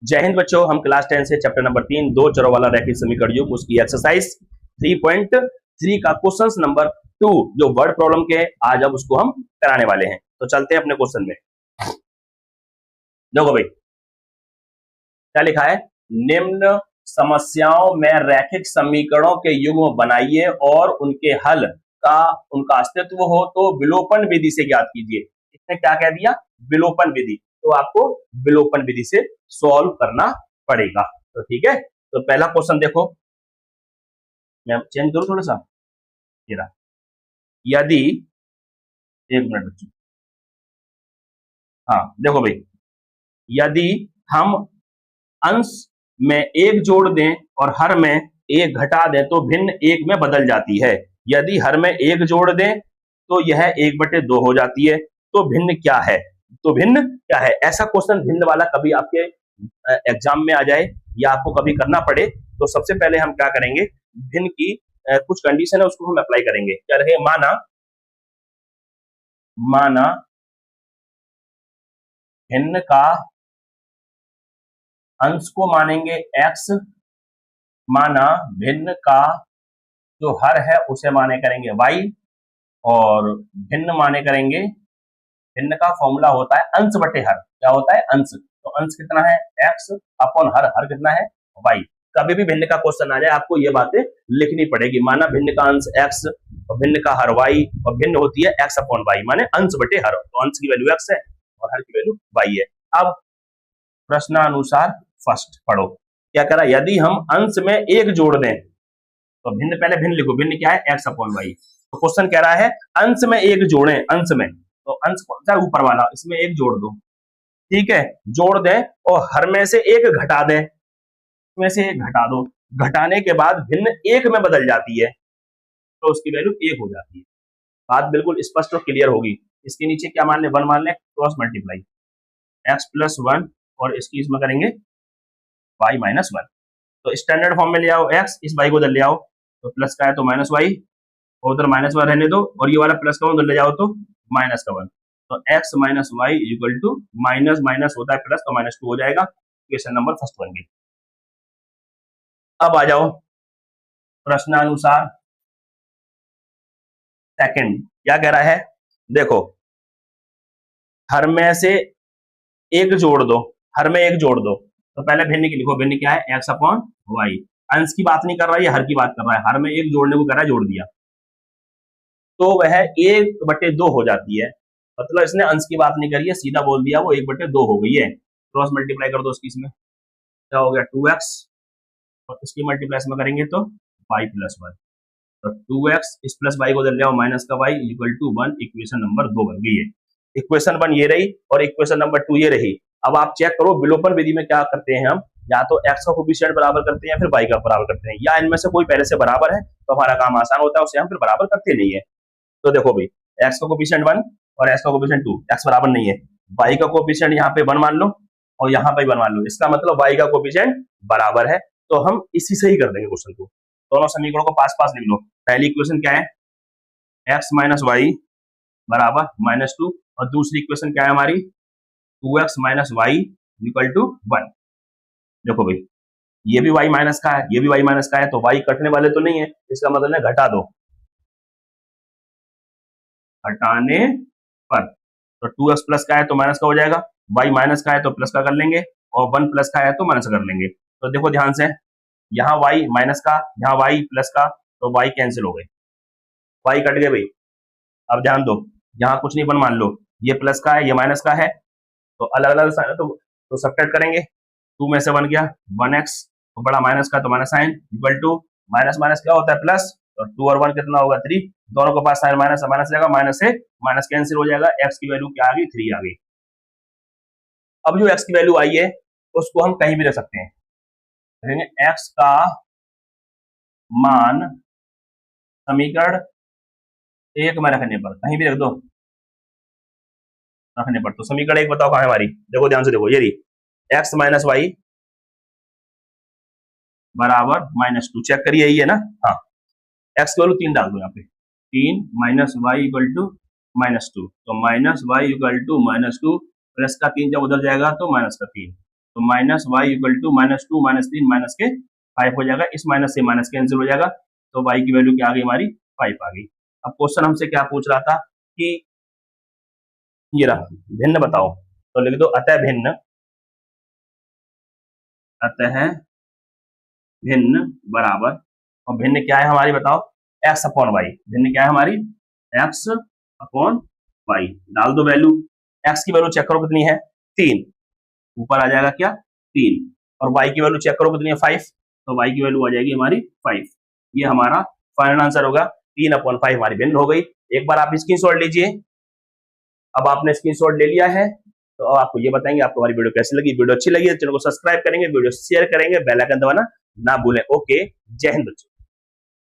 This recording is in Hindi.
जय हिंद बच्चों, हम क्लास 10 से चैप्टर नंबर 3 दो चरों वाला रैखिक समीकरण युग्म उसकी एक्सरसाइज 3.3 का क्वेश्चन नंबर 2 जो वर्ड प्रॉब्लम के आज अब उसको हम कराने वाले हैं। तो चलते हैं अपने क्वेश्चन में। देखो भाई क्या लिखा है, निम्न समस्याओं में रैखिक समीकरणों के युग्म बनाइए और उनके हल का उनका अस्तित्व हो तो विलोपन विधि से ज्ञात कीजिए। इसने क्या कह दिया, विलोपन विधि। तो आपको विलोपन विधि से सॉल्व करना पड़ेगा। तो ठीक है, तो पहला क्वेश्चन देखो, मैं चेंज करूं थोड़ा सा, यदि एक मिनट बच्चों, हाँ देखो भाई, यदि हम अंश में एक जोड़ दें और हर में एक घटा दें तो भिन्न एक में बदल जाती है। यदि हर में एक जोड़ दें तो यह 1/2 हो जाती है। तो भिन्न क्या है, तो भिन्न क्या है, ऐसा क्वेश्चन भिन्न वाला कभी आपके एग्जाम में आ जाए या आपको कभी करना पड़े तो सबसे पहले हम क्या करेंगे, भिन्न की कुछ कंडीशन है उसको हम अप्लाई करेंगे। क्या रहे, माना भिन्न का अंश को मानेंगे x, माना भिन्न का जो हर है उसे माने करेंगे y, और भिन्न माने करेंगे, भिन्न का फॉर्मूला होता है अंश बटे हर। क्या होता है, अंश। तो अंश कितना है, x अपॉन हर, हर कितना है, y। कभी भी भिन्न का क्वेश्चन आ जाए आपको ये बातें लिखनी पड़ेगी। माना भिन्न का अंश x और भिन्न का हर y, और भिन्न होती है x अपॉन y, माने अंश बटे हर। तो अंश की वैल्यू x है और हर की वैल्यू y है। अब प्रश्नानुसार फर्स्ट पढ़ो, क्या करा, यदि हम अंश में एक जोड़ दें तो भिन्न, पहले भिन्न लिखो, भिन्न क्या है, x अपॉन y। तो क्वेश्चन कह रहा है अंश में एक जोड़ें, अंश में, तो अंश कौन सा, ऊपर वाला, इसमें एक जोड़ दो, ठीक है, जोड़ दें और हर में से एक घटा दें, इसमें से एक घटा दो, घटाने के बाद भिन्न एक में बदल जाती है तो उसकी वैल्यू 1 हो जाती है। बात बिल्कुल स्पष्ट और क्लियर होगी। इसके नीचे क्या मान ले, 1 मान ले, क्रॉस मल्टीप्लाई x + 1 और इसकी इसमें करेंगे y - 1। तो स्टैंडर्ड फॉर्म में ले आओ x, इस y को उधर ले आओ तो प्लस का है तो -y, और उधर -1 रहने दो, और ये वाला प्लस का उधर ले जाओ तो -1। तो x - y equal to minus minus होता है प्लस, तो -2 हो जाएगा। क्वेश्चन नंबर फर्स्ट बन गई। अब आ जाओ प्रश्नानुसार सेकंड, क्या कह रहा है, देखो हर में से एक जोड़ दो, हर में एक जोड़ दो, तो पहले भिन्न की लिखो, भिन्न क्या है, x अपॉन y। अंश की बात नहीं कर रहा है, हर की बात कर रहा है, हर में एक जोड़ने को कर रहा है, जोड़ दिया तो वह 1/2 हो जाती है। मतलब इसने अंश की बात नहीं करी है, सीधा बोल दिया वो 1/2 हो गई है। क्रॉस मल्टीप्लाई कर दो उसकी, इसमें क्या हो गया, 2x, और इसकी मल्टीप्लाई इसमें करेंगे तो y + 1। तो 2x इस प्लस y को ले आओ, माइनस का y equal to 1। Equation number 2 बन गई है। इक्वेशन 1 ये रही और इक्वेशन नंबर 2 ये रही। अब आप चेक करो विलोपन विधि में क्या करते हैं हम, या तो x का कोफिशिएंट बराबर करते हैं या फिर y का बराबर करते हैं, या इनमें से कोई पहले से बराबर है तो हमारा काम आसान होता है, उसे हम फिर बराबर करते नहीं है। तो देखो भाई, x का कोफिशिएंट 1 और x का कोफिशिएंट 2, x बराबर नहीं है, y का कोफिशिएंट यहाँ पे 1 मान लो और यहाँ पे 1 मान लो, इसका मतलब y का कोफिशिएंट बराबर है। तो हम इसी से ही कर देंगे क्वेश्चन को। दोनों समीकरणों को पास पास लिख लो। पहली इक्वेशन क्या है, x - y बराबर -2, और दूसरी इक्वेशन क्या है हमारी, 2x - y इक्वल टू 1। देखो भाई, ये भी y माइनस का है, ये भी y माइनस का है, तो y कटने वाले तो नहीं है, इसका मतलब है घटा दो, हटाने पर। तो 2x प्लस का है तो माइनस का हो जाएगा, y माइनस का है तो प्लस का कर लेंगे, और 1 प्लस का है तो माइनस कर लेंगे। तो देखो ध्यान से, यहाँ y माइनस का, यहाँ y प्लस का, तो y कैंसिल हो गए, y कट गए भाई। अब ध्यान दो, यहाँ कुछ नहीं, 1 मान लो, ये प्लस का है ये माइनस का है, तो अलग अलग तो सब्ट्रैक्ट करेंगे। 2 में से 1 गया, 1x, तो बड़ा माइनस का तो minus sign equal to minus minus क्या होता है प्लस, तो 2 और 1 कितना होगा, 3। दोनों के पास साइन माइनस माइनस जाएगा, माइनस से माइनस कैंसिल हो जाएगा, x की वैल्यू क्या आ गई, 3 आ गई। अब जो x की वैल्यू आई है उसको हम कहीं भी रख सकते हैं, x का मान समीकरण 1 में रखने पर, कहीं भी रख दो रखने पर। तो समीकरण 1 बताओ कहां है हमारी, देखो ध्यान से देखो, ये रही, x - y बराबर -2, चेक करिए, यही है ना, हाँ। x की वैल्यू 3 डाल दो यहाँ पे, 3 - y इक्वल टू -2, तो -y इक्वल टू -2 प्लस का 3 जब उधर जाएगा तो माइनस का 3, तो minus Y equal to -2 -3 minus के 5 हो जाएगा। इस माइनस से माइनस कैंसिल हो जाएगा, तो वाई की वैल्यू क्या आ गई हमारी 5 आ गई। अब क्वेश्चन हमसे क्या पूछ रहा था कि ये रहा भिन्न बताओ, तो लिख दो अतः भिन्न, अतः भिन्न बराबर, और भिन्न क्या है हमारी बताओ, x अपॉन वाई। भिन्न क्या है हमारी x अपॉन वाई। डाल दो वैल्यू, x की वैल्यू चेक करो कितनी है 3, ऊपर आ जाएगा क्या 3, और y की वैल्यू चेक करो कितनी है 5, तो y की वैल्यू आ जाएगी हमारी 5। ये हमारा फाइनल आंसर होगा, 3/5 हमारी भिन्न हो गई। एक बार आप स्क्रीनशॉट लीजिए। अब आपने स्क्रीनशॉट ले लिया है तो आपको ये बताएंगे आपको हमारी वीडियो कैसी लगी। वीडियो अच्छी लगी तो चैनल को सब्सक्राइब करेंगे, वीडियो शेयर करेंगे, बेल आइकन दबाना ना भूलें। ओके, जय हिंद।